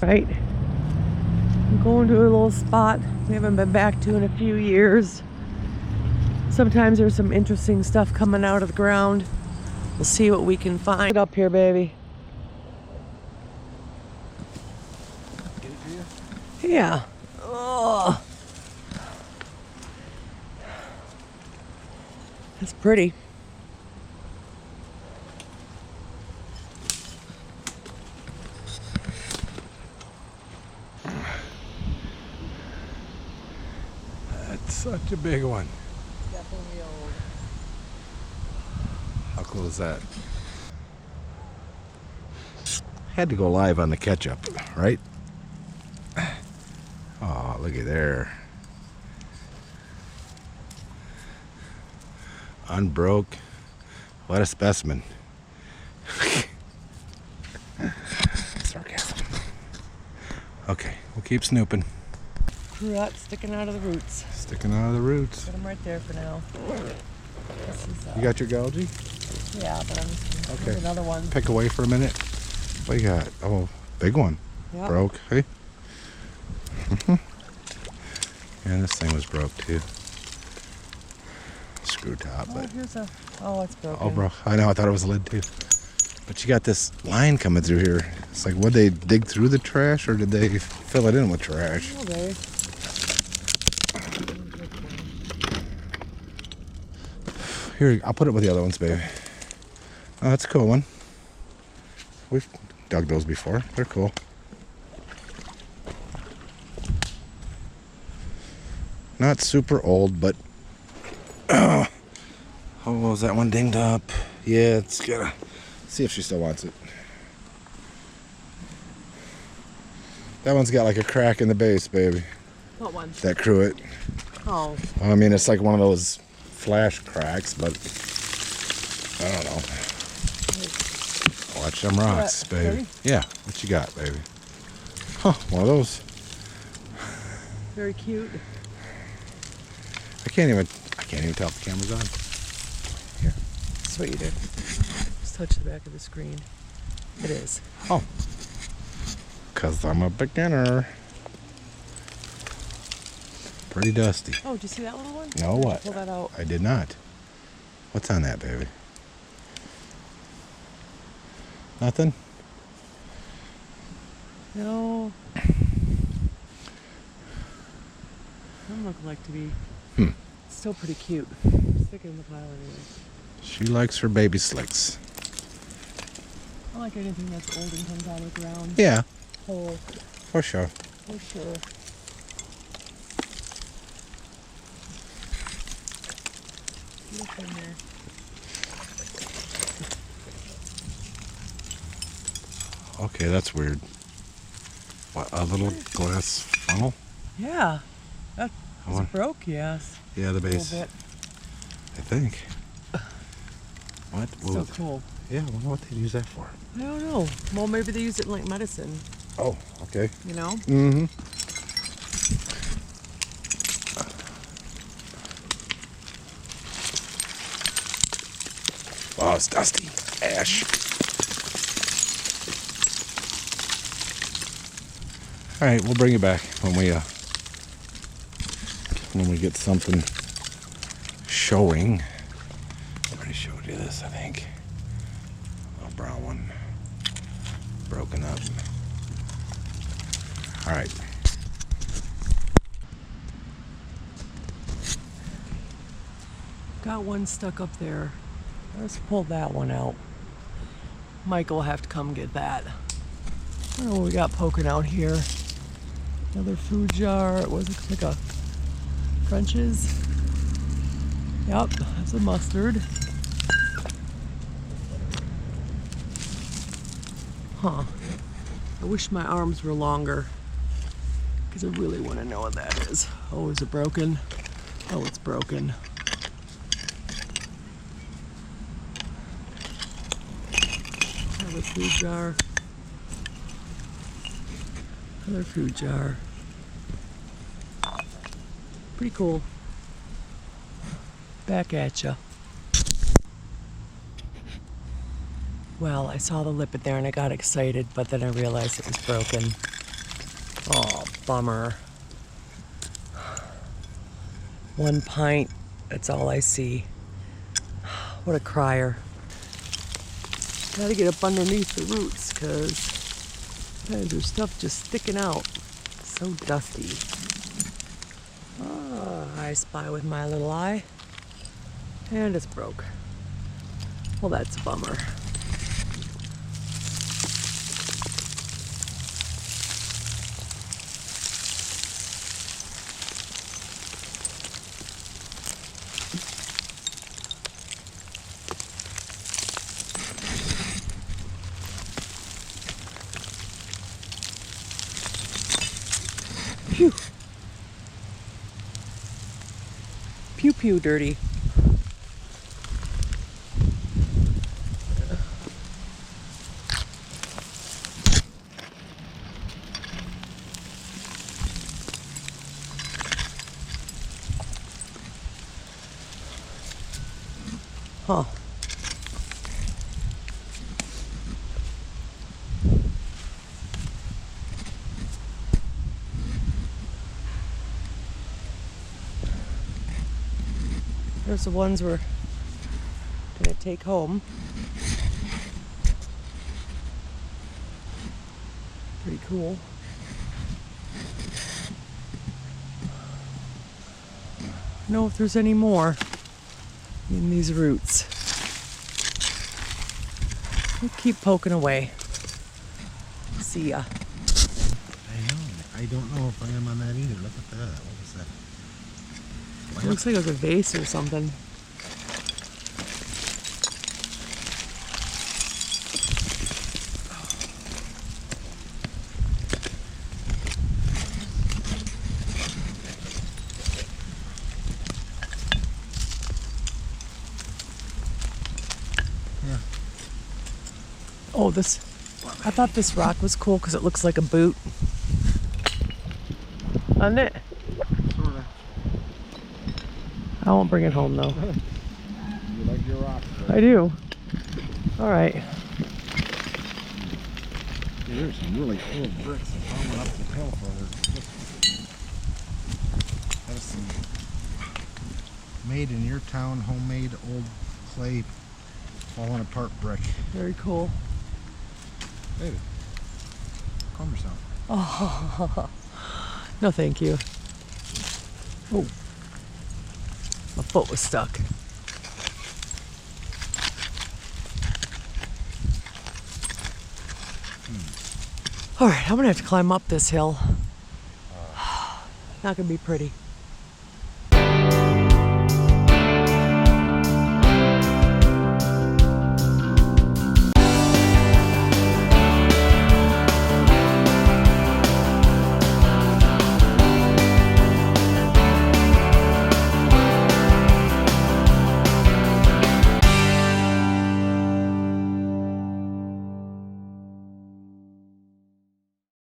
Right? I'm going to a little spot we haven't been back to in a few years. Sometimes there's some interesting stuff coming out of the ground. We'll see what we can find. Get up here, baby. Yeah. Oh. That's pretty. That's such a big one. Definitely old. How cool is that? Had to go live on the ketchup, right? Oh, looky there. Unbroke. What a specimen. Sarcasm. Okay, we'll keep snooping. Cruet sticking out of the roots. Sticking out of the roots. Put them right there for now. This is, You got your Galgi? yeah, but I'm just gonna Okay. do another one. Pick away for a minute. What you got? Oh, big one. Yep. Broke. Hey. And this thing was broke too. Screw top, Oh, but here's a. Oh, it's broken. oh, bro, I know. I thought it was a lid too. But you got this line coming through here. It's like, would they dig through the trash or did they fill it in with trash? Okay. Here, I'll put it with the other ones, baby. Oh, that's a cool one. We've dug those before. They're cool. Not super old, but oh, is that one dinged up? Yeah, it's gotta see if she still wants it. That one's got like a crack in the base, baby. What one? That Cruet. Oh. I mean, it's like one of those flash cracks, but I don't know. Watch them rocks, What, baby. ready? Yeah, what you got, baby? Huh, one of those. Very cute. I can't even tell if the camera's on. Here. That's what you do. Just touch the back of the screen. It is. Oh. 'Cause I'm a beginner. Pretty dusty. Oh, did you see that little one? No, what? Pull that out. I did not. What's on that, baby? Nothing? No. Doesn't look like to be. It's still pretty cute. Stick it in the pile anyway. She likes her baby slicks. I like anything that's old and comes out of the ground. Yeah, Whole, for sure. for sure. Look in there. Okay, that's weird. What, a little glass funnel? Yeah. That I was want- broke, yes. Yeah, the A base. little bit. I think. What? So Ooh, cool. yeah, I wonder what they'd use that for. I don't know. Well, maybe they use it in like medicine, Oh, okay. you know? Mm-hmm. Oh, it's dusty. Ash. All right, we'll bring you back when we get something showing. I already showed you this, I think. A brown one, broken up. All right. Got one stuck up there. Let's pull that one out. Mike will have to come get that. I don't know what we got poking out here. Another food jar. It was like a Crunches. Yep, that's a mustard. Huh. I wish my arms were longer, because I really want to know what that is. Oh, is it broken? Oh, it's broken. Another food jar. Another food jar. Pretty cool. Back at ya. Well, I saw the lippet there and I got excited, but then I realized it was broken. Oh, bummer. 1 pint, that's all I see. What a crier. Gotta get up underneath the roots because there's stuff just sticking out. So dusty. Ah, I spy with my little eye. And it's broke. Well, that's a bummer. Phew. Pew pew dirty. Huh. There's the ones we're gonna take home. Pretty cool. Know if there's any more in these roots. We'll keep poking away. See ya. I don't know if I am on that either. Look at that. What was that? It looks like it was a vase or something. Yeah. Oh, this. I thought this rock was cool because it looks like a boot. Doesn't it? Sorta. I won't bring it home though. You like your rocks, right? I do. All right. Yeah, there's some really cool bricks falling up the hill further. That is some made in your town, homemade old clay falling apart brick. Very cool. David, calm yourself. Oh, no, thank you. Oh, my foot was stuck. All right, I'm gonna have to climb up this hill. Not gonna be pretty.